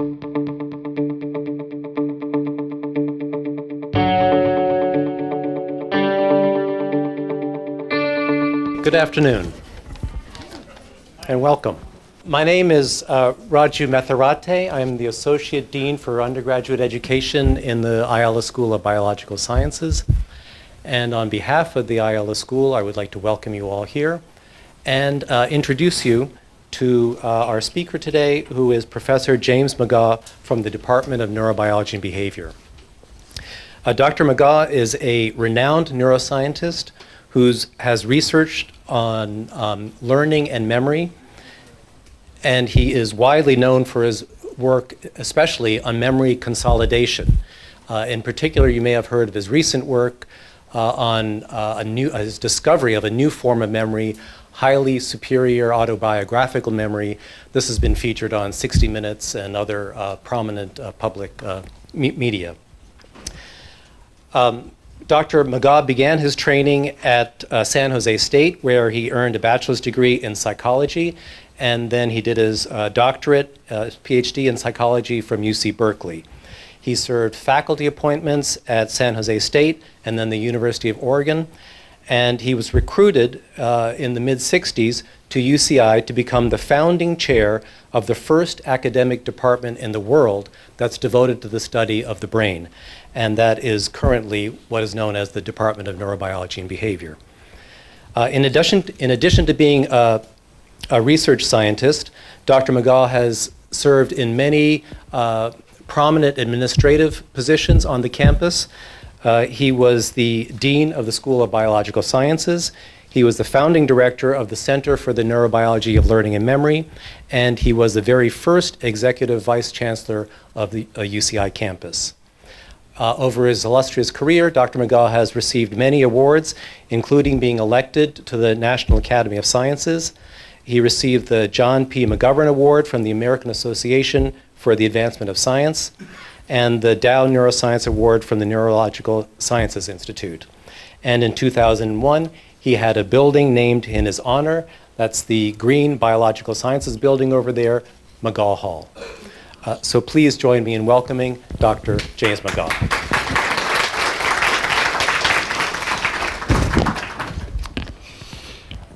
Good afternoon, and welcome. My name is Raju Metharate. I'm the Associate Dean for Undergraduate Education in the Ayala School of Biological Sciences. And on behalf of the Ayala School, I would like to welcome you all here and introduce you to our speaker today, who is Professor James Mcgraw from the Department of Neurobiology and Behavior. Dr. Mcgraw is a renowned neuroscientist who has researched on learning and memory, and he is widely known for his work, especially on memory consolidation. In particular, you may have heard of his recent work on his discovery of a new form of memory, highly superior autobiographical memory. This has been featured on 60 Minutes and other prominent public media. Dr. Mcgraw began his training at San Jose State, where he earned a bachelor's degree in psychology, and then he did his doctorate, PhD in psychology from UC Berkeley. He served faculty appointments at San Jose State and then the University of Oregon, and he was recruited in the mid-60s to UCI to become the founding chair of the first academic department in the world that's devoted to the study of the brain. And that is currently what is known as the Department of Neurobiology and Behavior. In addition to being a research scientist, Dr. Mcgraw has served in many prominent administrative positions on the campus. He was the Dean of the School of Biological Sciences. He was the founding director of the Center for the Neurobiology of Learning and Memory, and he was the very first executive vice chancellor of the UCI campus. Over his illustrious career, Dr. Mcgraw has received many awards, including being elected to the National Academy of Sciences. He received the John P. McGovern Award from the American Association for the Advancement of Science and the Dow Neuroscience Award from the Neurological Sciences Institute. And in 2001, he had a building named in his honor. That's the Green Biological Sciences building over there, Mcgraw Hall. So please join me in welcoming Dr. James Mcgraw.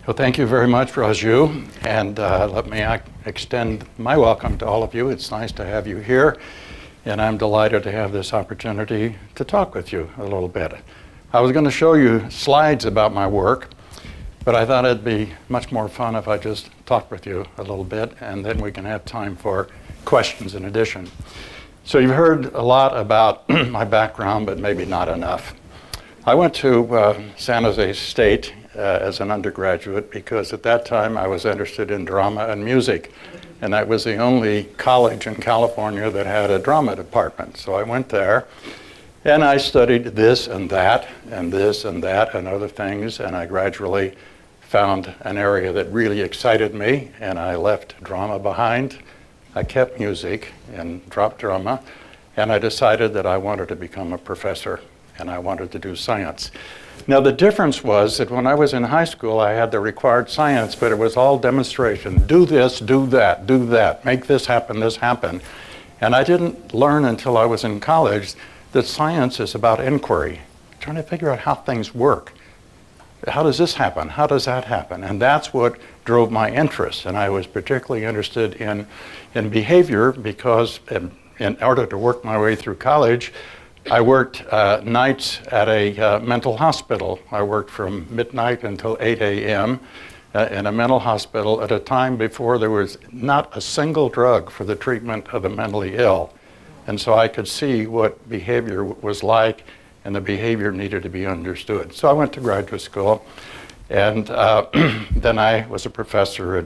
Well, thank you very much, Raju, and let me extend my welcome to all of you. It's nice to have you here, and I'm delighted to have this opportunity to talk with you a little bit. I was going to show you slides about my work, but I thought it'd be much more fun if I just talked with you a little bit, and then we can have time for questions in addition. So you've heard a lot about my background, but maybe not enough. I went to San Jose State as an undergraduate because at that time I was interested in drama and music, and that was the only college in California that had a drama department. So I went there and I studied this and that and this and that and other things, and I gradually found an area that really excited me, and I left drama behind. I kept music and dropped drama, and I decided that I wanted to become a professor and I wanted to do science. Now the difference was that when I was in high school, I had the required science, but it was all demonstration. Do this, do that, make this happen, And I didn't learn until I was in college that science is about inquiry, trying to figure out how things work. How does this happen? How does that happen? And that's what drove my interest. And I was particularly interested in behavior because in order to work my way through college, I worked nights at a mental hospital. I worked from midnight until 8 a.m. In a mental hospital at a time before there was not a single drug for the treatment of the mentally ill. And so I could see what behavior was like, and the behavior needed to be understood. So I went to graduate school, and then I was a professor at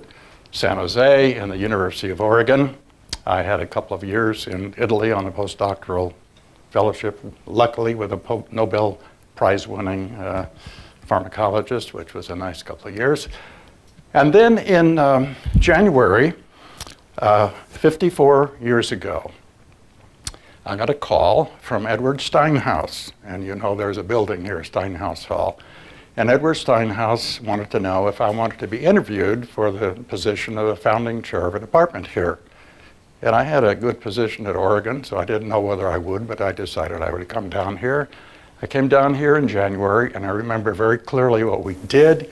San Jose and the University of Oregon. I had a couple of years in Italy on a postdoctoral fellowship, luckily with a Nobel Prize-winning pharmacologist, which was a nice couple of years. And then in January, 54 years ago, I got a call from Edward Steinhaus, and you know there's a building here, Steinhaus Hall. And Edward Steinhaus wanted to know if I wanted to be interviewed for the position of the founding chair of a department here. And I had a good position at Oregon, so I didn't know whether I would, but I decided I would come down here. I came down here in January, and I remember very clearly what we did.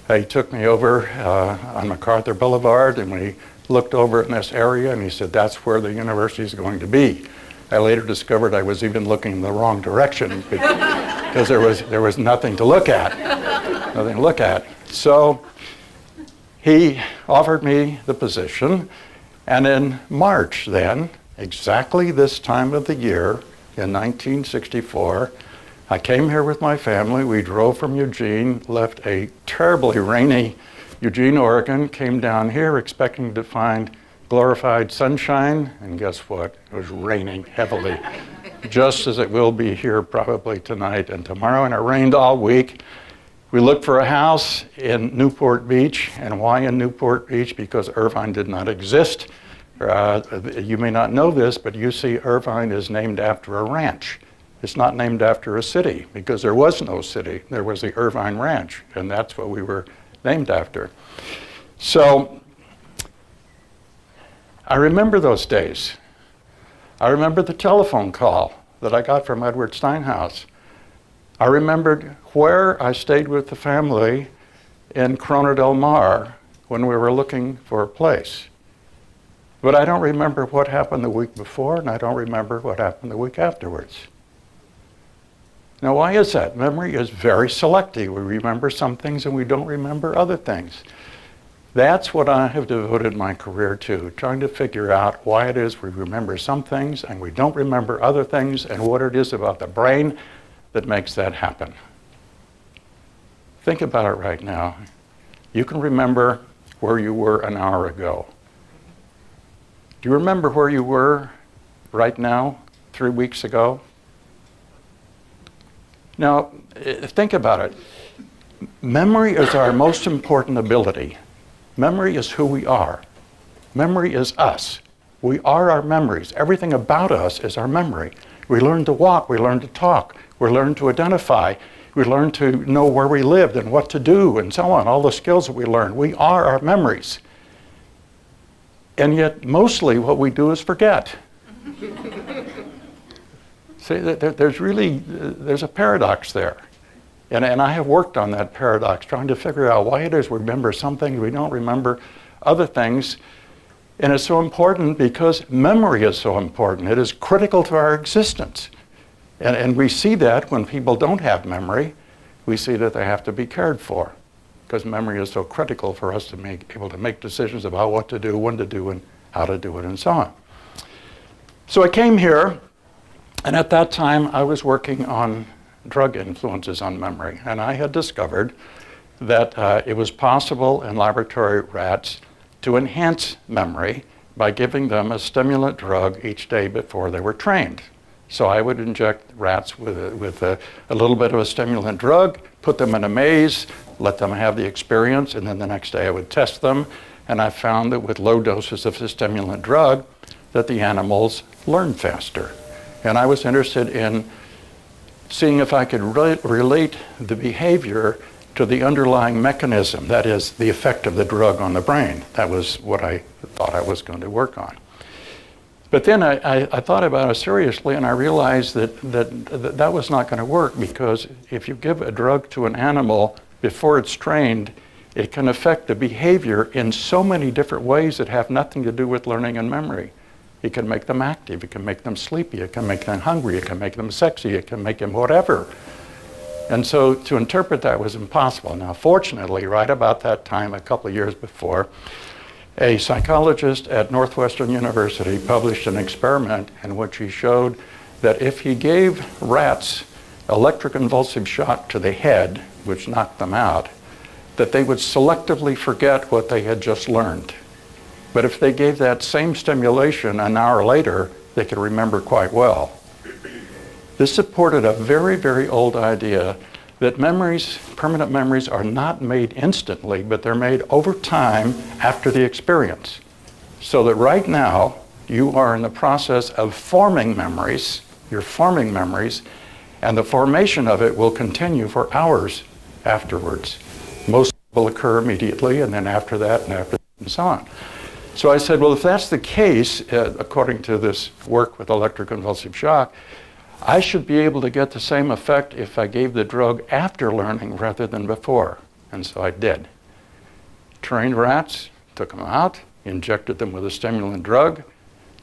He took me over on MacArthur Boulevard, and we looked over in this area, and he said, that's where the university is going to be. I later discovered I was even looking in the wrong direction because there was nothing to look at. Nothing to look at. So he offered me the position, and in March then, exactly this time of the year, in 1964, I came here with my family. We drove from Eugene, left a terribly rainy Eugene, Oregon, came down here expecting to find glorified sunshine, and guess what? It was raining heavily, just as it will be here probably tonight and tomorrow, and it rained all week. We looked for a house in Newport Beach, and why in Newport Beach? Because Irvine did not exist. You may not know this, but UC Irvine is named after a ranch. It's not named after a city, because there was no city. There was the Irvine Ranch, and that's what we were named after. So I remember those days. I remember the telephone call that I got from Edward Steinhaus. I remembered where I stayed with the family in Corona del Mar when we were looking for a place. But I don't remember what happened the week before, and I don't remember what happened the week afterwards. Now, why is that? Memory is very selective. We remember some things and we don't remember other things. That's what I have devoted my career to, trying to figure out why it is we remember some things and we don't remember other things, and what it is about the brain that makes that happen. Think about it right now. You can remember where you were an hour ago. Do you remember where you were right now, 3 weeks ago? Now, think about it. Memory is our most important ability. Memory is who we are. Memory is us. We are our memories. Everything about us is our memory. We learn to walk, we learn to talk, we learn to identify, we learn to know where we lived and what to do and so on, all the skills that we learn. We are our memories. And yet, mostly what we do is forget. See, there's a paradox there. And I have worked on that paradox, trying to figure out why it is we remember some things, we don't remember other things. And it's so important because memory is so important. It is critical to our existence. And we see that when people don't have memory, we see that they have to be cared for, because memory is so critical for us to be able to make decisions about what to do, when to do, and how to do it, and so on. So I came here, and at that time I was working on drug influences on memory, and I had discovered that it was possible in laboratory rats to enhance memory by giving them a stimulant drug each day before they were trained. So I would inject rats with a little bit of a stimulant drug, put them in a maze, let them have the experience, and then the next day I would test them, and I found that with low doses of the stimulant drug that the animals learned faster. And I was interested in seeing if I could relate the behavior to the underlying mechanism, that is, the effect of the drug on the brain. That was what I thought I was going to work on. But then I thought about it seriously, and I realized that was not going to work, because if you give a drug to an animal before it's trained, it can affect the behavior in so many different ways that have nothing to do with learning and memory. It can make them active, it can make them sleepy, it can make them hungry, it can make them sexy, it can make them whatever. And so to interpret that was impossible. Now, fortunately, right about that time, a couple of years before, a psychologist at Northwestern University published an experiment in which he showed that if he gave rats electroconvulsive shot to the head, which knocked them out, that they would selectively forget what they had just learned. But if they gave that same stimulation an hour later, they could remember quite well. This supported a very, very old idea that memories, permanent memories, are not made instantly, but they're made over time after the experience. So that right now, you are in the process of forming memories, you're forming memories, and the formation of it will continue for hours afterwards. Most will occur immediately, and then after that, and so on. So I said, well, if that's the case, according to this work with electroconvulsive shock, I should be able to get the same effect if I gave the drug after learning rather than before. And so I did. Trained rats, took them out, injected them with a stimulant drug,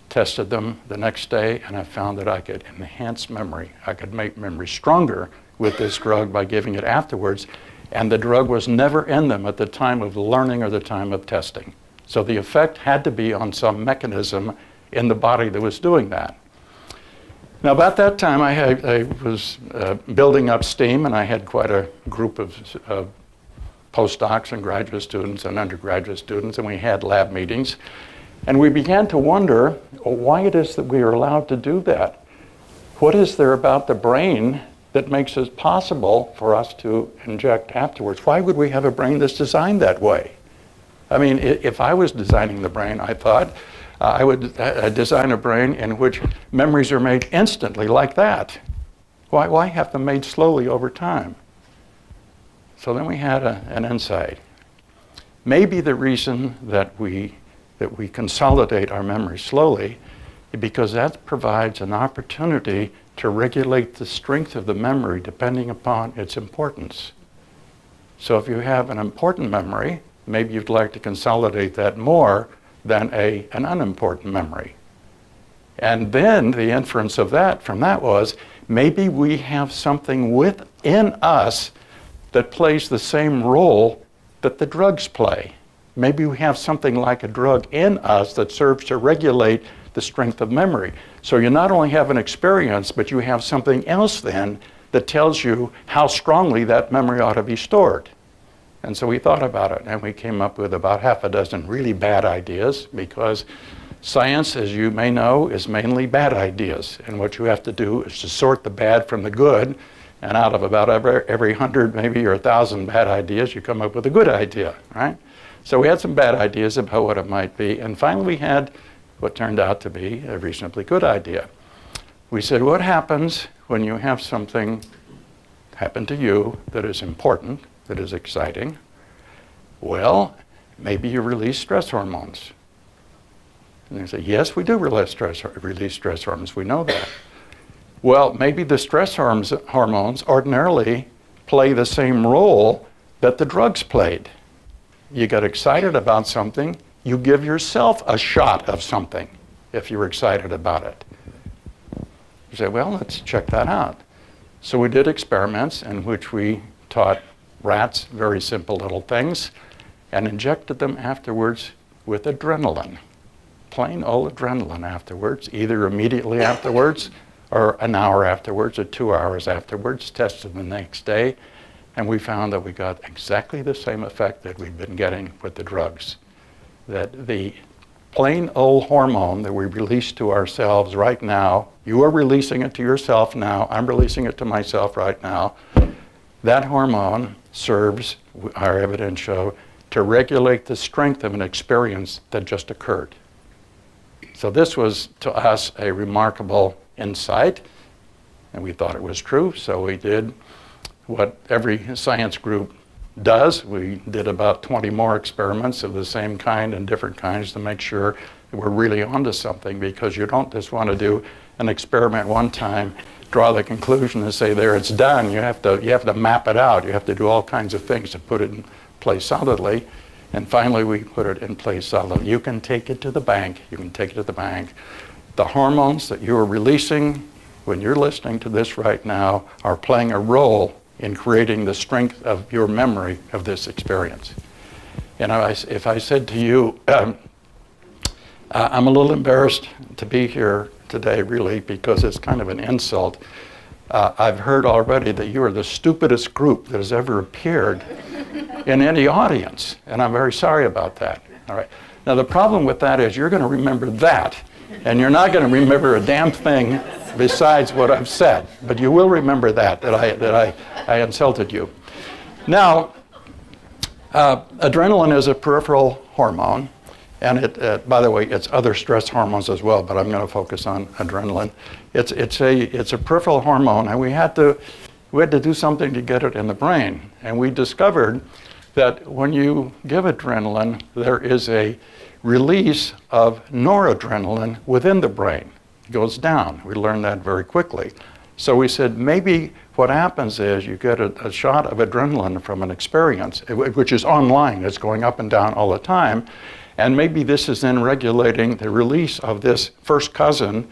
tested them the next day, and I found that I could enhance memory. I could make memory stronger with this drug by giving it afterwards, and the drug was never in them at the time of learning or the time of testing. So the effect had to be on some mechanism in the body that was doing that. Now, about that time, I was building up steam, and I had quite a group of postdocs and graduate students and undergraduate students, and we had lab meetings. And we began to wonder why it is that we are allowed to do that. What is there about the brain that makes it possible for us to inject afterwards? Why would we have a brain that's designed that way? I mean, if I was designing the brain, I thought, I would design a brain in which memories are made instantly like that. Why have them made slowly over time? So then we had an insight. Maybe the reason that we consolidate our memory slowly is because that provides an opportunity to regulate the strength of the memory depending upon its importance. So if you have an important memory, maybe you'd like to consolidate that more than an unimportant memory. And then the inference of that from that was, maybe we have something within us that plays the same role that the drugs play. Maybe we have something like a drug in us that serves to regulate the strength of memory. So you not only have an experience, but you have something else then that tells you how strongly that memory ought to be stored. And so we thought about it, and we came up with about half a dozen really bad ideas, because science, as you may know, is mainly bad ideas. And what you have to do is to sort the bad from the good, and out of about every 100 maybe or 1,000 bad ideas, you come up with a good idea, right? So we had some bad ideas about what it might be, and finally we had what turned out to be a reasonably good idea. We said, what happens when you have something happen to you that is important, that is exciting? Well, maybe you release stress hormones. And they say, yes, we do release stress hormones, we know that. Well, maybe the stress hormones ordinarily play the same role that the drugs played. You get excited about something, you give yourself a shot of something if you're excited about it. You say, well, let's check that out. So we did experiments in which we taught rats very simple little things and injected them afterwards with adrenaline. Plain old adrenaline afterwards, either immediately afterwards or an hour afterwards or 2 hours afterwards, tested the next day, and we found that we got exactly the same effect that we'd been getting with the drugs. That the plain old hormone that we release to ourselves right now, you are releasing it to yourself now, I'm releasing it to myself right now, that hormone serves, our evidence show, to regulate the strength of an experience that just occurred. So this was, to us, a remarkable insight, and we thought it was true, so we did what every science group does. We did about 20 more experiments of the same kind and different kinds to make sure that we're really onto something, because you don't just want to do an experiment one time, draw the conclusion and say, there, it's done. You have to map it out. You have to do all kinds of things to put it in place solidly. And finally, we put it in place solidly. You can take it to the bank. You can take it to the bank. The hormones that you are releasing when you're listening to this right now are playing a role in creating the strength of your memory of this experience. And if I said to you, I'm a little embarrassed to be here today, really, because it's kind of an insult. I've heard already that you are the stupidest group that has ever appeared in any audience, and I'm very sorry about that. All right. Now, the problem with that is you're going to remember that, and you're not going to remember a damn thing besides what I've said, but you will remember that I insulted you. Now, adrenaline is a peripheral hormone, and it, by the way, it's other stress hormones as well, but I'm going to focus on adrenaline. It's a peripheral hormone, and we had to do something to get it in the brain, and we discovered that when you give adrenaline, there is a release of noradrenaline within the brain. It goes down. We learned that very quickly. So we said maybe what happens is you get a shot of adrenaline from an experience, which is online. It's going up and down all the time. And maybe this is then regulating the release of this first cousin,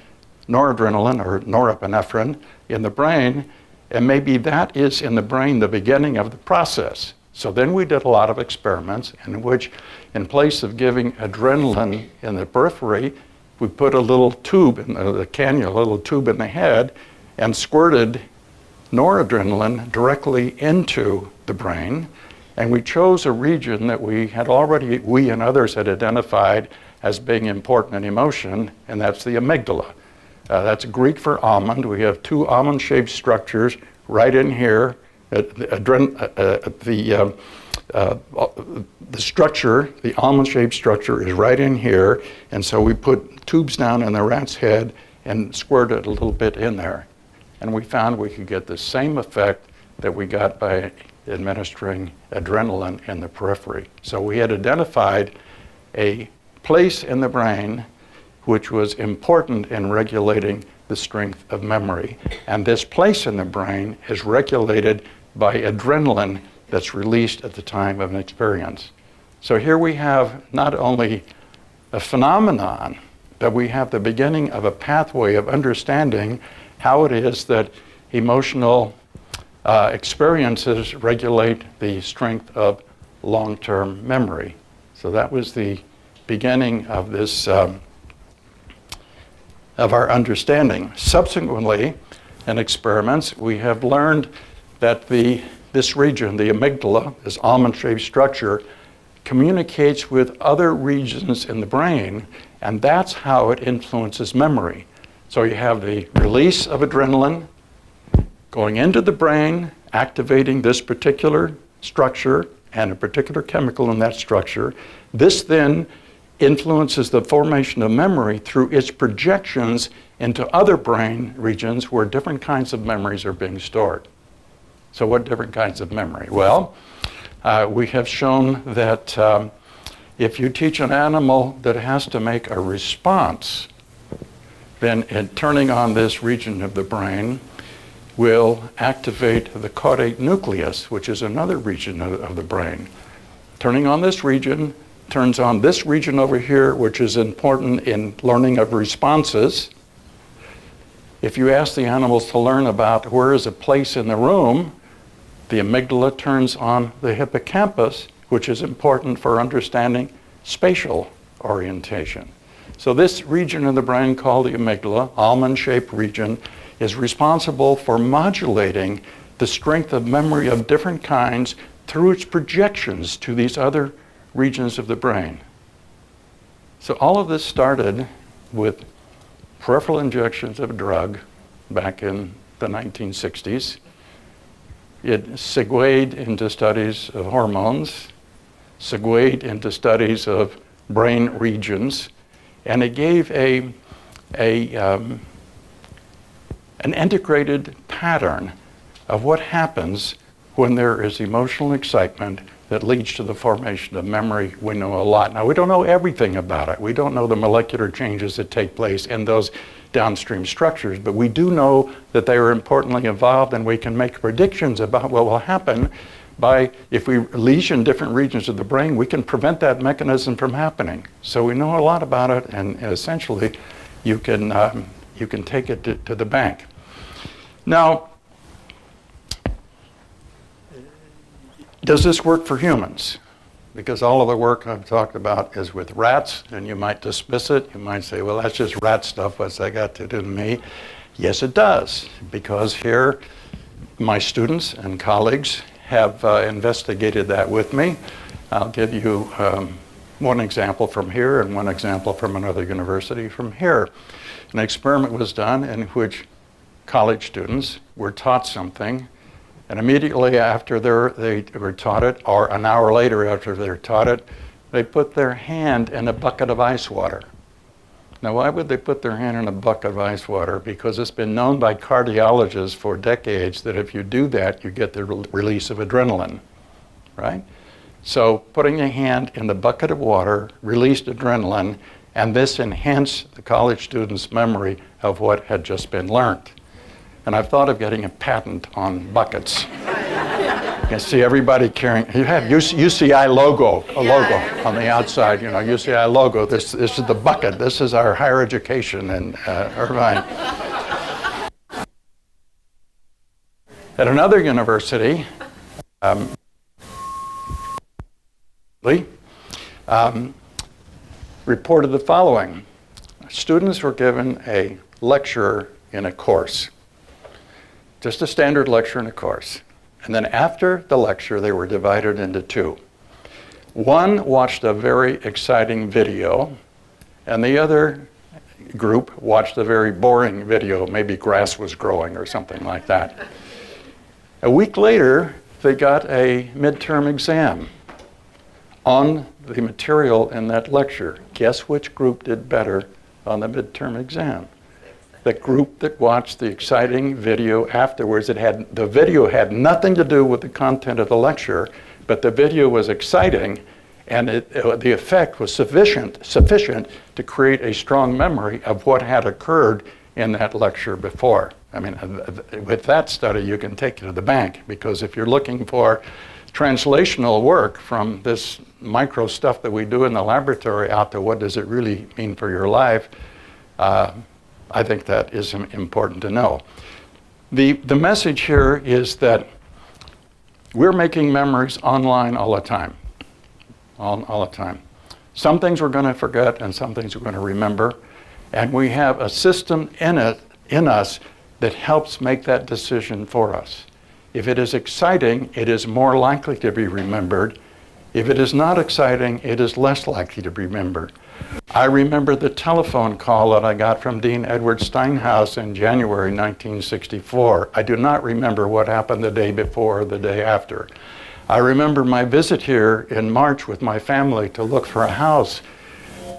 noradrenaline or norepinephrine, in the brain. And maybe that is in the brain the beginning of the process. So then we did a lot of experiments in which, in place of giving adrenaline in the periphery, we put a little tube, a cannula, a little tube in the head, and squirted noradrenaline directly into the brain. And we chose a region that we and others had identified as being important in emotion, and that's the amygdala. That's Greek for almond. We have two almond-shaped structures right in here. The structure, the almond-shaped structure, is right in here, and so we put tubes down in the rat's head and squirted a little bit in there. And we found we could get the same effect that we got by administering adrenaline in the periphery. So we had identified a place in the brain which was important in regulating the strength of memory. And this place in the brain is regulated by adrenaline that's released at the time of an experience. So here we have not only a phenomenon, but we have the beginning of a pathway of understanding how it is that emotional experiences regulate the strength of long-term memory. So that was the beginning of this, of our understanding. Subsequently, in experiments, we have learned that this region, the amygdala, this almond-shaped structure, communicates with other regions in the brain, and that's how it influences memory. So you have the release of adrenaline going into the brain, activating this particular structure and a particular chemical in that structure. This then influences the formation of memory through its projections into other brain regions where different kinds of memories are being stored. So what different kinds of memory? Well, we have shown that if you teach an animal that it has to make a response, then turning on this region of the brain will activate the caudate nucleus, which is another region of the brain. Turning on this region turns on this region over here, which is important in learning of responses. If you ask the animals to learn about where is a place in the room, the amygdala turns on the hippocampus, which is important for understanding spatial orientation. So this region of the brain called the amygdala, almond-shaped region, is responsible for modulating the strength of memory of different kinds through its projections to these other regions of the brain. So all of this started with peripheral injections of a drug back in the 1960s. It segued into studies of hormones, segued into studies of brain regions, and it gave an integrated pattern of what happens when there is emotional excitement that leads to the formation of memory. We know a lot. Now, we don't know everything about it. We don't know the molecular changes that take place in those downstream structures, but we do know that they are importantly involved, and we can make predictions about what will happen by, if we lesion different regions of the brain, we can prevent that mechanism from happening. So we know a lot about it, and essentially you can take it to the bank. Now, does this work for humans? Because all of the work I've talked about is with rats, and you might dismiss it. You might say, well, that's just rat stuff. What's that got to do with me? Yes, it does, because here my students and colleagues have investigated that with me. I'll give you one example from here and one example from another university from here. An experiment was done in which college students were taught something, and immediately after they were taught it, or an hour later after they were taught it, they put their hand in a bucket of ice water. Now, why would they put their hand in a bucket of ice water? Because it's been known by cardiologists for decades that if you do that, you get the release of adrenaline, right? So putting a hand in the bucket of water released adrenaline, and this enhanced the college student's memory of what had just been learned. And I've thought of getting a patent on buckets. You can see everybody carrying, you have UCI logo, a logo on the outside, you know, UCI logo. This is the bucket. This is our higher education in Irvine. At another university, reported the following. Students were given a lecture in a course, just a standard lecture in a course. And then after the lecture, they were divided into two. One watched a very exciting video, and the other group watched a very boring video. Maybe grass was growing or something like that. A week later, they got a midterm exam on the material in that lecture. Guess which group did better on the midterm exam? The group that watched the exciting video afterwards. The video had nothing to do with the content of the lecture, but the video was exciting, and the effect was sufficient to create a strong memory of what had occurred in that lecture before. I mean, with that study, you can take it to the bank, because if you're looking for translational work from this micro stuff that we do in the laboratory out to what does it really mean for your life, I think that is important to know. The message here is that we're making memories online all the time. All the time. Some things we're going to forget and some things we're going to remember. And we have a system in us that helps make that decision for us. If it is exciting, it is more likely to be remembered. If it is not exciting, it is less likely to be remembered. I remember the telephone call that I got from Dean Edward Steinhaus in January 1964. I do not remember what happened the day before or the day after. I remember my visit here in March with my family to look for a house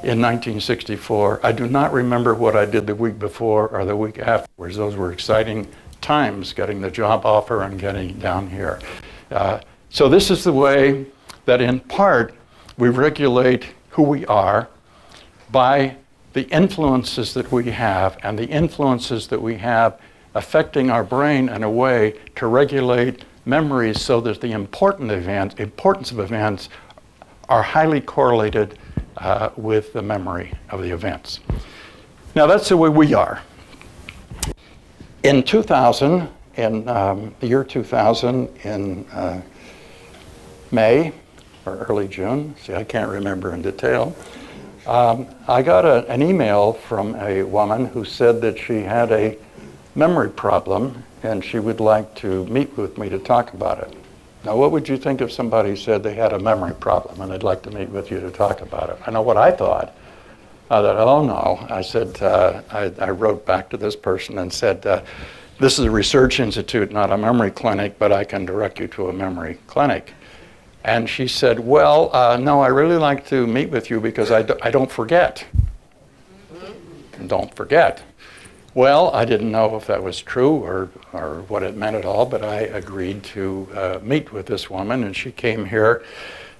in 1964. I do not remember what I did the week before or the week afterwards. Those were exciting times, getting the job offer and getting down here. So this is the way that in part we regulate who we are by the influences that we have, and the influences that we have affecting our brain in a way to regulate memories so that the importance of events are highly correlated with the memory of the events. Now that's the way we are. In 2000, in the year 2000, in May or early June, see I can't remember in detail, I got an email from a woman who said that she had a memory problem and she would like to meet with me to talk about it. Now, what would you think if somebody said they had a memory problem and they'd like to meet with you to talk about it? I know what I thought. I thought, oh no. I said, I wrote back to this person and said, this is a research institute, not a memory clinic, but I can direct you to a memory clinic. And she said, well, no, I really like to meet with you because I don't forget. Don't forget. Well, I didn't know if that was true or what it meant at all, but I agreed to meet with this woman, and she came here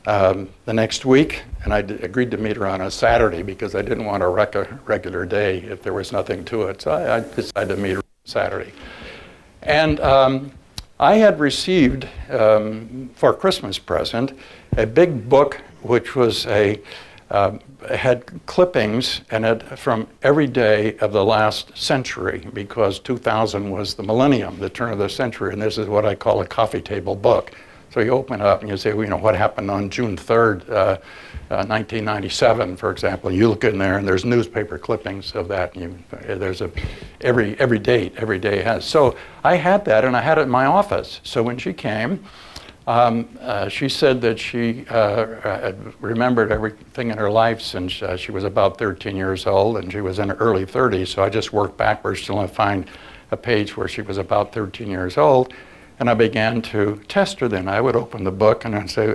the next week, and I agreed to meet her on a Saturday because I didn't want to wreck a regular day if there was nothing to it. So I decided to meet her on Saturday. And I had received, for a Christmas present, a big book which was had clippings in it from every day of the last century, because 2000 was the millennium, the turn of the century, and this is what I call a coffee table book. So you open it up and you say, well, you know, what happened on June 3rd, 1997, for example. You look in there and there's newspaper clippings of that. And there's every day has. So I had that, and I had it in my office. So when she came, she said that she had remembered everything in her life since she was about 13 years old, and she was in her early 30s. So I just worked backwards till I find a page where she was about 13 years old. And I began to test her then. I would open the book and I'd say,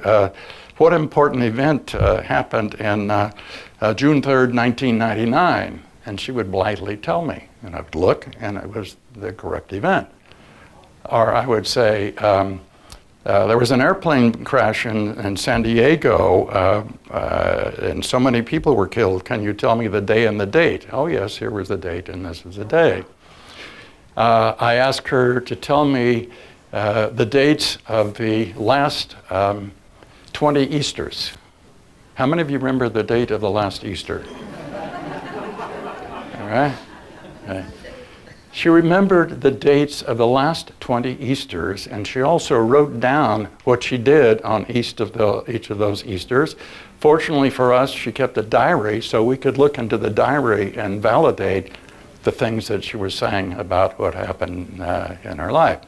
what important event happened in June 3rd, 1999? And she would blithely tell me. And I'd look, and it was the correct event. Or I would say, There was an airplane crash in San Diego, and so many people were killed. Can you tell me the day and the date? Oh, yes, here was the date, and this was the day. I asked her to tell me the dates of the last 20 Easters. How many of you remember the date of the last Easter? All right. Okay. She remembered the dates of the last 20 Easters, and she also wrote down what she did on each of those Easters. Fortunately for us, she kept a diary, so we could look into the diary and validate the things that she was saying about what happened in her life.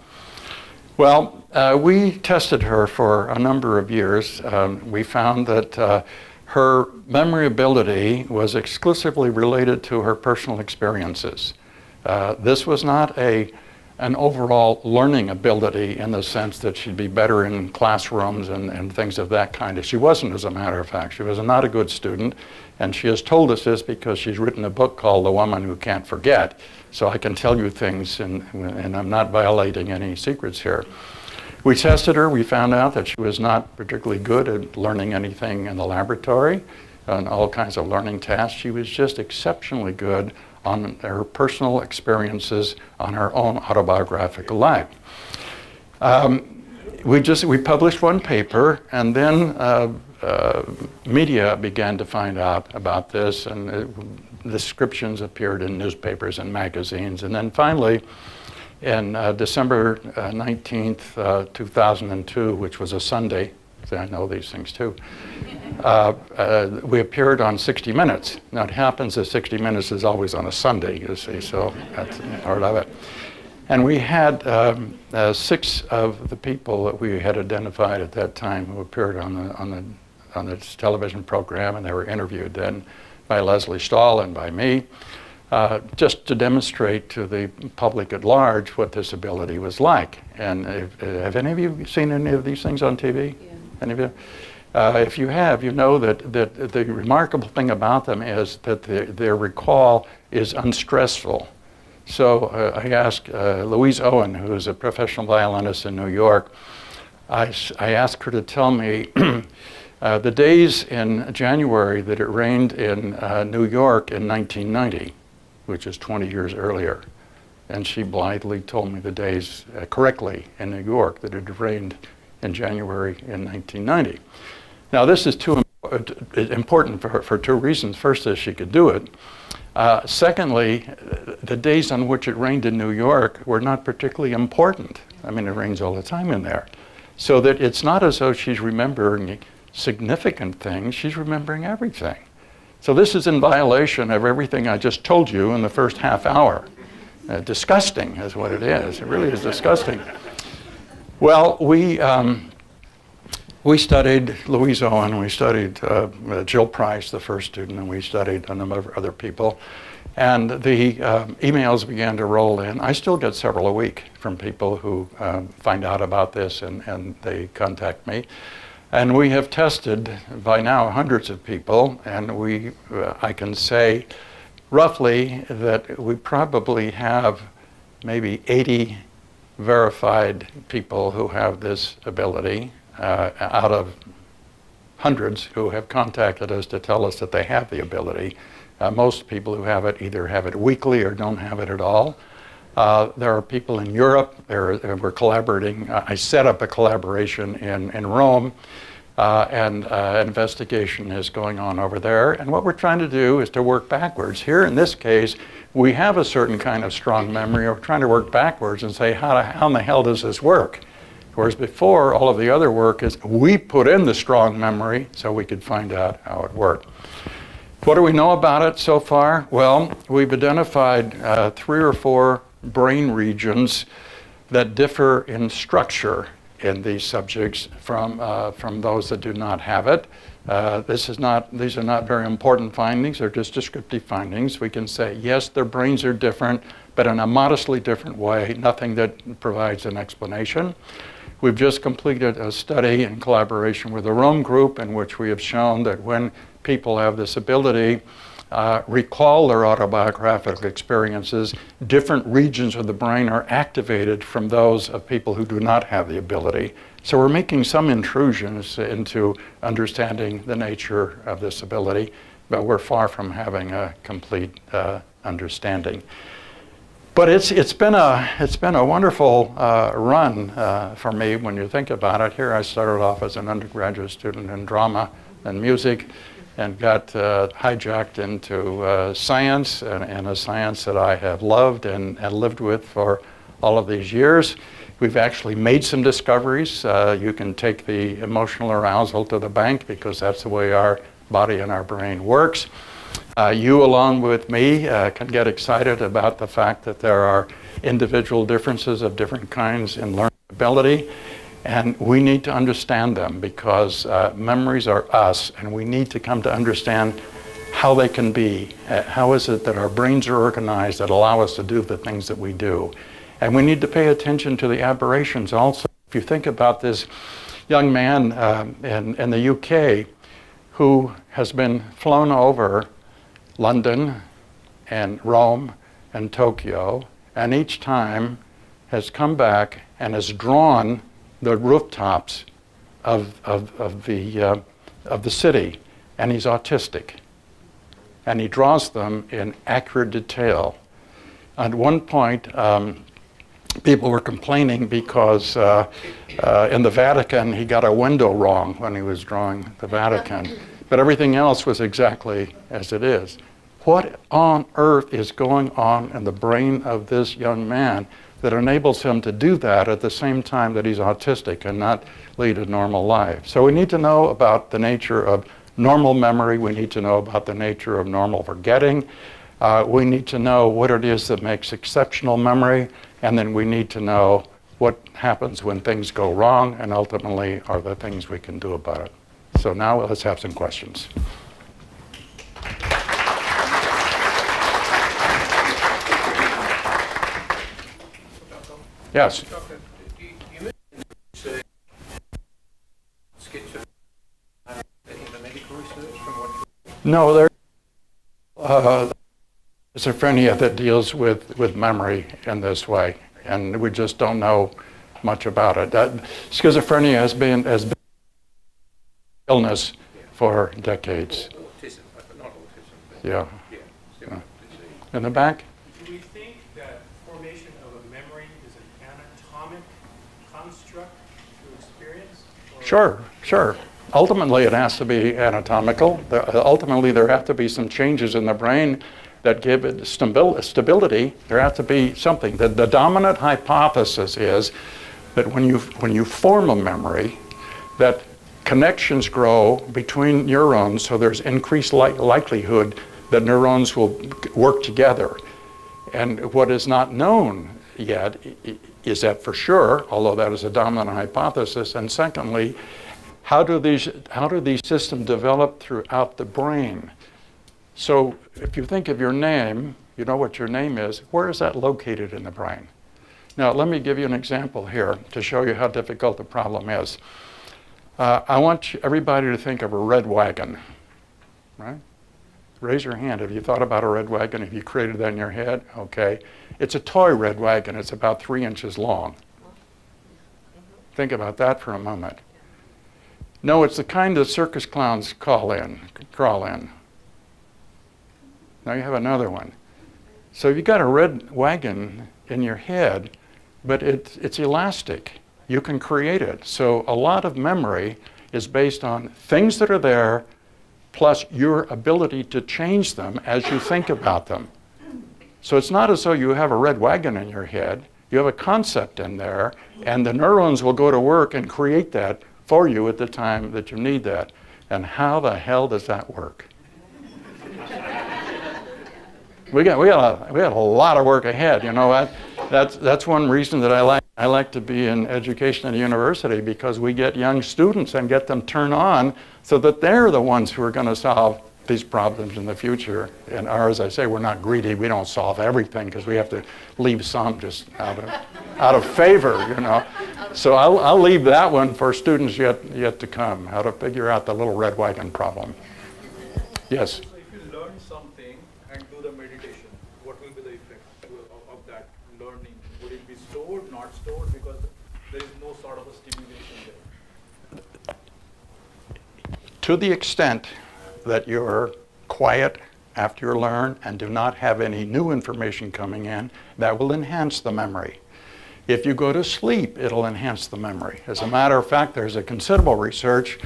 Well, we tested her for a number of years. We found that her memory ability was exclusively related to her personal experiences. This was not an overall learning ability in the sense that she'd be better in classrooms and things of that kind. She wasn't, as a matter of fact. She was not a good student, and she has told us this because she's written a book called The Woman Who Can't Forget. So I can tell you things, and I'm not violating any secrets here. We tested her. We found out that she was not particularly good at learning anything in the laboratory, on all kinds of learning tasks. She was just exceptionally good on her personal experiences, on her own autobiographical life. We published one paper, and then media began to find out about this, and descriptions appeared in newspapers and magazines. And then finally, in December 19th, 2002, which was a Sunday, see, I know these things too, we appeared on 60 Minutes. Now it happens that 60 Minutes is always on a Sunday, you see, so that's part of it. And we had 6 of the people that we had identified at that time who appeared on this television program, and they were interviewed then by Leslie Stahl and by me, just to demonstrate to the public at large what this ability was like. And have any of you seen any of these things on TV? Yeah. Any of you? If you have, you know that the remarkable thing about them is that their recall is unstressful. So I asked Louise Owen, who is a professional violinist in New York, I asked her to tell me the days in January that it rained in New York in 1990, which is 20 years earlier. And she blithely told me the days correctly in New York that it had rained in January in 1990. Now this is too important for 2 reasons. First is she could do it. Secondly, the days on which it rained in New York were not particularly important. I mean, it rains all the time in there. So that it's not as though she's remembering significant things, she's remembering everything. So this is in violation of everything I just told you in the first half hour. Disgusting is what it is. It really is disgusting. Well, we studied Louise Owen, we studied Jill Price, the first student, and we studied a number of other people. And the emails began to roll in. I still get several a week from people who find out about this and they contact me. And we have tested by now hundreds of people, and I can say roughly that we probably have maybe 80 verified people who have this ability out of hundreds who have contacted us to tell us that they have the ability. Most people who have it either have it weakly or don't have it at all. There are people in Europe. We're collaborating. I set up a collaboration in Rome, and an investigation is going on over there. And what we're trying to do is to work backwards. Here in this case, we have a certain kind of strong memory. We're trying to work backwards and say, how in the hell does this work? Whereas before, all of the other work is we put in the strong memory so we could find out how it worked. What do we know about it so far? Well, we've identified 3 or 4 brain regions that differ in structure in these subjects from those that do not have it. These are not very important findings. They're just descriptive findings. We can say, yes, their brains are different, but in a modestly different way, nothing that provides an explanation. We've just completed a study in collaboration with the Rome group in which we have shown that when people have this ability, recall their autobiographical experiences, different regions of the brain are activated from those of people who do not have the ability. So we're making some intrusions into understanding the nature of this ability, but we're far from having a complete understanding. But it's been a wonderful run for me when you think about it. Here I started off as an undergraduate student in drama and music, and got hijacked into science, and a science that I have loved and lived with for all of these years. We've actually made some discoveries. You can take the emotional arousal to the bank because that's the way our body and our brain works. You, along with me, can get excited about the fact that there are individual differences of different kinds in learning ability. And we need to understand them because memories are us, and we need to come to understand how they can be. How is it that our brains are organized that allow us to do the things that we do? And we need to pay attention to the aberrations also. If you think about this young man in the UK who has been flown over London and Rome and Tokyo, and each time has come back and has drawn the rooftops of the city, and he's autistic, and he draws them in accurate detail. At one point, people were complaining because in the Vatican he got a window wrong when he was drawing the Vatican, but everything else was exactly as it is. What on earth is going on in the brain of this young man that enables him to do that at the same time that he's autistic and not lead a normal life? So we need to know about the nature of normal memory. We need to know about the nature of normal forgetting. We need to know what it is that makes exceptional memory. And then we need to know what happens when things go wrong, and ultimately are the things we can do about it. So now let's have some questions. Yes. Doctor, you mentioned research, schizophrenia in the medical research from what? No, there's schizophrenia that deals with memory in this way, and we just don't know much about it. Schizophrenia has been illness for decades. Autism, but not autism. But Yeah. similar disease. In the back? Do we think that formation of a memory is an anatomic construct to experience? Sure. Ultimately, it has to be anatomical. Ultimately, there have to be some changes in the brain that give it stability. There has to be something. The dominant hypothesis is that when you form a memory, that connections grow between neurons, so there's increased likelihood that neurons will work together. And what is not known yet is that for sure, although that is a dominant hypothesis, and secondly, how do these systems develop throughout the brain? So if you think of your name, you know what your name is, where is that located in the brain? Now let me give you an example here to show you how difficult the problem is. I want everybody to think of a red wagon, right? Raise your hand. Have you thought about a red wagon? Have you created that in your head? Okay. It's a toy red wagon. It's about 3 inches long. Think about that for a moment. No, it's the kind that circus clowns crawl in. Now you have another one. So you've got a red wagon in your head, but it's elastic. You can create it. So a lot of memory is based on things that are there, plus your ability to change them as you think about them. So it's not as though you have a red wagon in your head. You have a concept in there, and the neurons will go to work and create that for you at the time that you need that. And how the hell does that work? We got a lot of work ahead. You know, that's one reason that I like to be in education at a university, because we get young students and get them turned on so that they're the ones who are going to solve these problems in the future. And as I say, we're not greedy. We don't solve everything because we have to leave some just out of favor, you know. So I'll leave that one for students yet to come, how to figure out the little red wagon problem. Yes? So if you learn something stored, not stored, because there is no sort of a stimulation there? To the extent that you're quiet after you learn and do not have any new information coming in, that will enhance the memory. If you go to sleep, it'll enhance the memory. As a matter of fact, there's a considerable research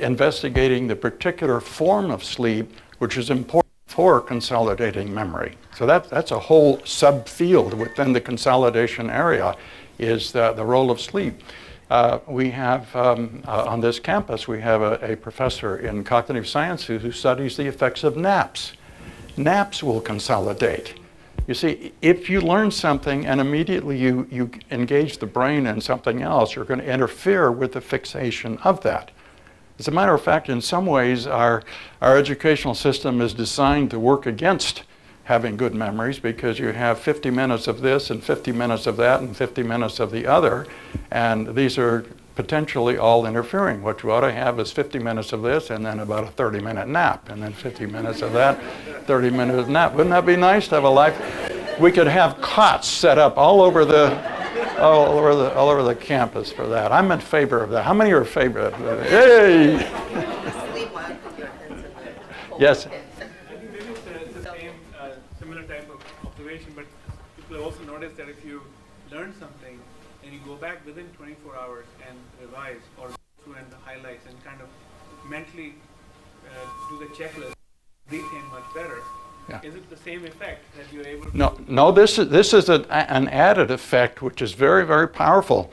investigating the particular form of sleep which is important for consolidating memory. So that's a whole subfield within the consolidation area, is the role of sleep. We have, on this campus, we have a professor in cognitive sciences who studies the effects of naps. Naps will consolidate. You see, if you learn something and immediately you engage the brain in something else, you're going to interfere with the fixation of that. As a matter of fact, in some ways, our educational system is designed to work against having good memories, because you have 50 minutes of this and 50 minutes of that and 50 minutes of the other, and these are potentially all interfering. What you ought to have is 50 minutes of this and then about a 30-minute nap, and then 50 minutes of that, 30 minutes of nap. Wouldn't that be nice to have a life? We could have cots set up all over the campus for that. I'm in favor of that. How many are in favor of that? Hey! Yes. Maybe it's the same, similar type of observation, but people have also noticed that if you learn something and you go back within 24 hours and revise or go through and the highlights and kind of mentally do the checklist, retain much better. Yeah. Is it the same effect that you're able to? No. This is an added effect which is very, very powerful.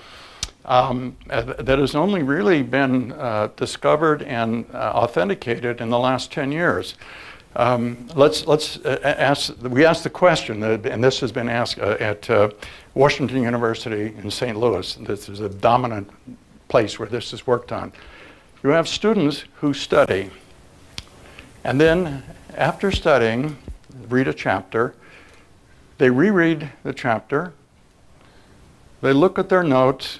That has only really been discovered and authenticated in the last 10 years. Let's ask. We asked the question, and this has been asked at Washington University in St. Louis. This is a dominant place where this is worked on. You have students who study, and then after studying, read a chapter. They reread the chapter. They look at their notes,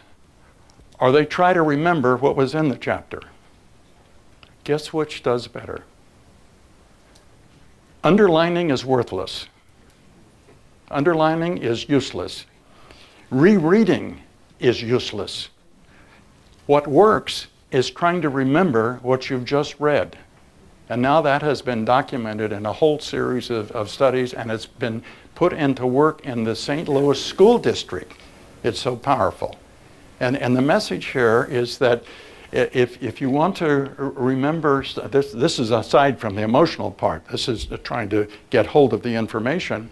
or they try to remember what was in the chapter. Guess which does better? Underlining is worthless. Underlining is useless. Rereading is useless. What works is trying to remember what you've just read. And now that has been documented in a whole series of studies, and it's been put into work in the St. Louis school district. It's so powerful. And the message here is that if you want to remember, this is aside from the emotional part, this is trying to get hold of the information.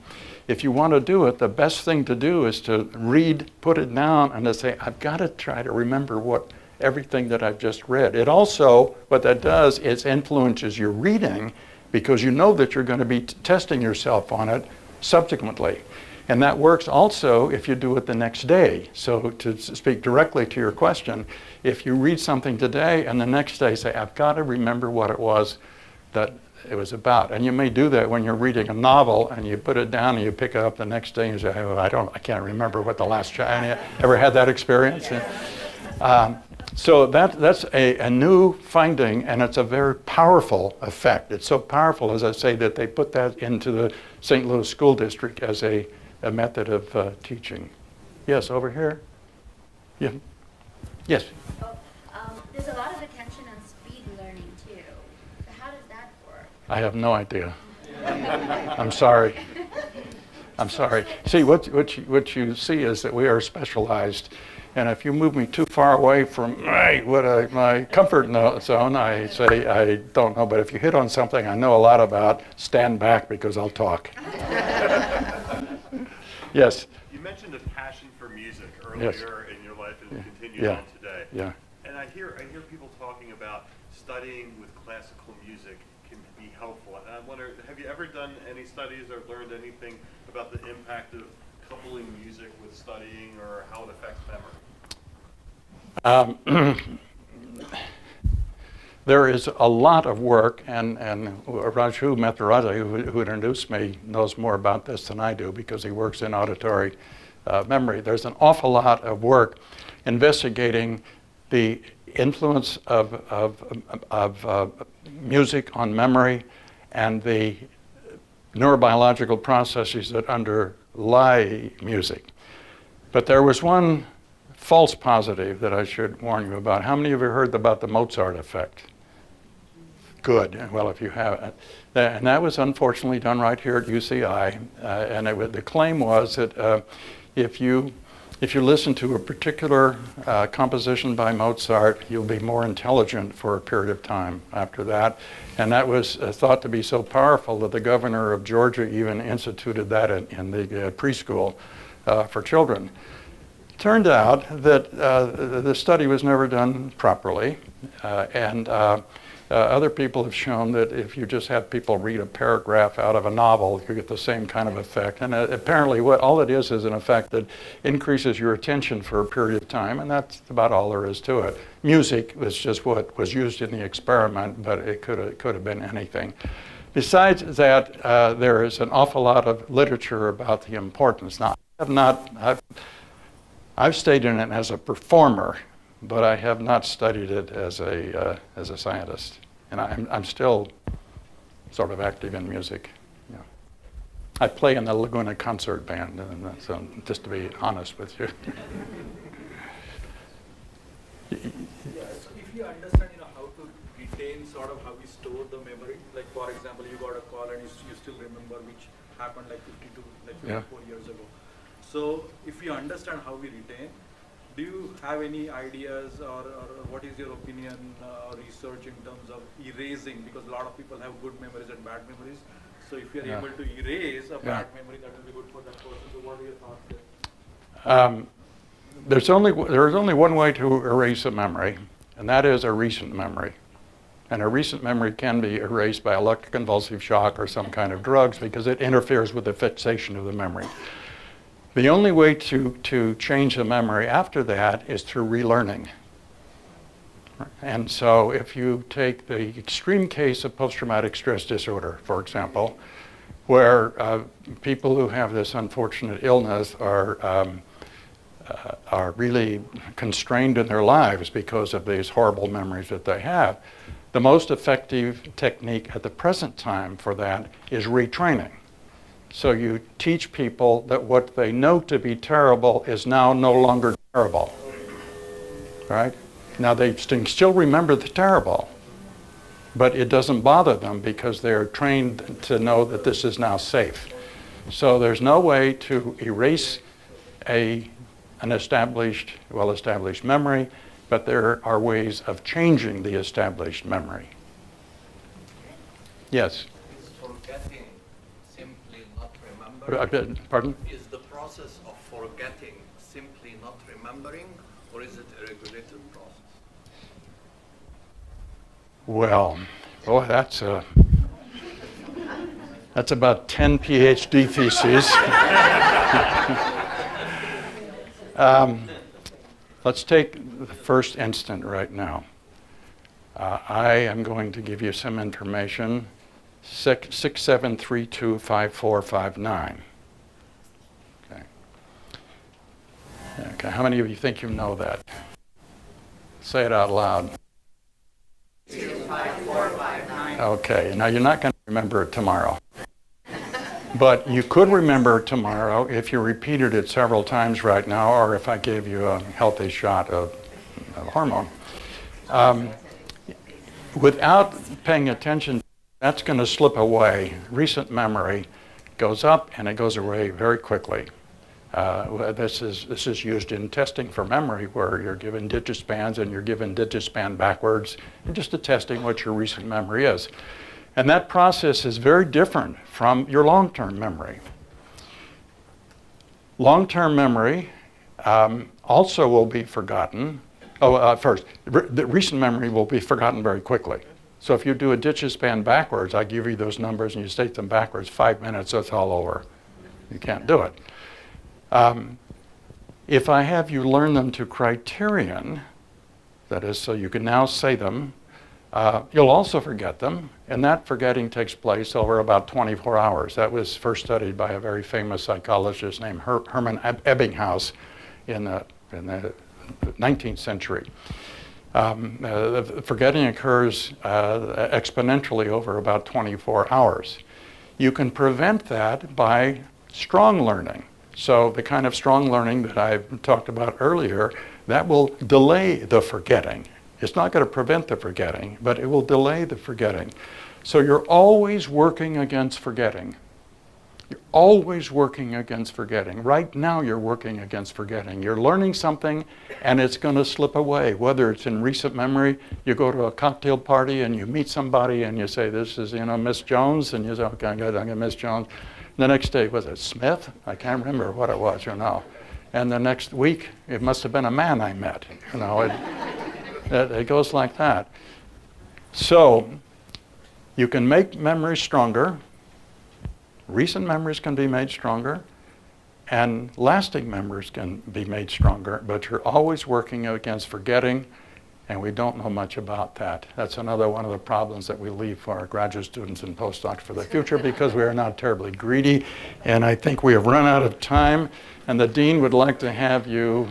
If you want to do it, the best thing to do is to read, put it down, and to say, I've got to try to remember everything that I've just read. It also, what that does is influences your reading, because you know that you're going to be testing yourself on it subsequently. And that works also if you do it the next day. So to speak directly to your question, if you read something today and the next day say, I've got to remember what it was that it was about. And you may do that when you're reading a novel and you put it down and you pick it up the next day and you say, oh, I can't remember what the last chapter. Ever had that experience? So that's a new finding, and it's a very powerful effect. It's so powerful, as I say, that they put that into the St. Louis School District as a method of teaching. Yes, over here. Yeah. Yes. There's a lot of attention and speed learning too. So how does that work? I have no idea. I'm sorry. I'm sorry. See, what you see is that we are specialized. And if you move me too far away from my comfort zone, I say, I don't know. But if you hit on something I know a lot about, stand back because I'll talk. Yes? You mentioned a passion for music earlier in your life and continues on today. Yeah. And I hear people talking about studying with classical music can be helpful. And I wonder, have you ever done any studies or learned anything about the impact of coupling music with studying or how it affects memory? There is a lot of work, and Raju Mcgraw, who introduced me, knows more about this than I do because he works in auditory memory. There's an awful lot of work investigating the influence of music on memory and the neurobiological processes that underlie music. But there was one false positive that I should warn you about. How many of you heard about the Mozart Effect? Good. Well, if you haven't. And that was unfortunately done right here at UCI. And the claim was that if you listen to a particular composition by Mozart, you'll be more intelligent for a period of time after that. And that was thought to be so powerful that the governor of Georgia even instituted that in the preschool for children. Turned out that the study was never done properly, and other people have shown that if you just have people read a paragraph out of a novel, you get the same kind of effect. And apparently what all it is an effect that increases your attention for a period of time, and that's about all there is to it. Music was just what was used in the experiment, but it could have been anything. Besides that, there is an awful lot of literature about the importance. Now, I've stayed in it as a performer, but I have not studied it as a scientist, and I'm still sort of active in music. Yeah. I play in the Laguna concert band, and so just to be honest with you. Yeah, so if you understand, how to retain sort of how we store the memory, like for example, you got a call and you still remember which happened like 54 years ago. So if you understand how we retain, do you have any ideas or what is your opinion or research in terms of erasing? Because a lot of people have good memories and bad memories. So if you're able to erase a bad memory, that will be good for that person. So what are your thoughts there? There's only one way to erase a memory, and that is a recent memory. And a recent memory can be erased by electroconvulsive shock or some kind of drugs because it interferes with the fixation of the memory. The only way to change the memory after that is through relearning. And so if you take the extreme case of post-traumatic stress disorder, for example, where people who have this unfortunate illness are really constrained in their lives because of these horrible memories that they have, the most effective technique at the present time for that is retraining. So you teach people that what they know to be terrible is now no longer terrible, right? Now they can still remember the terrible, but it doesn't bother them because they're trained to know that this is now safe. So there's no way to erase an well-established memory, but there are ways of changing the established memory. Yes? Is forgetting simply not remembering? Pardon? Is the process of forgetting simply not remembering, or is it a regulated process? Well, boy, that's about 10 PhD theses. Let's take the first instant right now. I am going to give you some information, 67325459. Okay, how many of you think you know that? Say it out loud. 5459. Okay, now you're not going to remember it tomorrow. But you could remember it tomorrow if you repeated it several times right now, or if I gave you a healthy shot of hormone. Without paying attention, that's going to slip away. Recent memory goes up and it goes away very quickly. This is used in testing for memory, where you're given digispans and you're given digispan backwards, and just to testing what your recent memory is. And that process is very different from your long-term memory. Long-term memory also will be forgotten. First, the recent memory will be forgotten very quickly. So if you do a digispan backwards, I give you those numbers and you state them backwards, 5 minutes, it's all over. You can't do it. If I have you learn them to criterion, that is, so you can now say them, you'll also forget them, and that forgetting takes place over about 24 hours. That was first studied by a very famous psychologist named Hermann Ebbinghaus in the 19th century. Forgetting occurs exponentially over about 24 hours. You can prevent that by strong learning. So the kind of strong learning that I talked about earlier, that will delay the forgetting. It's not going to prevent the forgetting, but it will delay the forgetting. So you're always working against forgetting. You're always working against forgetting. Right now you're working against forgetting. You're learning something and it's going to slip away. Whether it's in recent memory, you go to a cocktail party and you meet somebody and you say, this is, Miss Jones, and you say, okay, I'm going to Miss Jones. The next day, was it Smith? I can't remember what it was, And the next week, it must have been a man I met. It goes like that. So you can make memories stronger. Recent memories can be made stronger, and lasting memories can be made stronger, but you're always working against forgetting, and we don't know much about that. That's another one of the problems that we leave for our graduate students and postdocs for the future, because we are not terribly greedy, and I think we have run out of time, and the dean would like to have you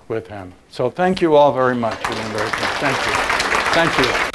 with him. So thank you all very much. You've been very good. Thank you. Thank you.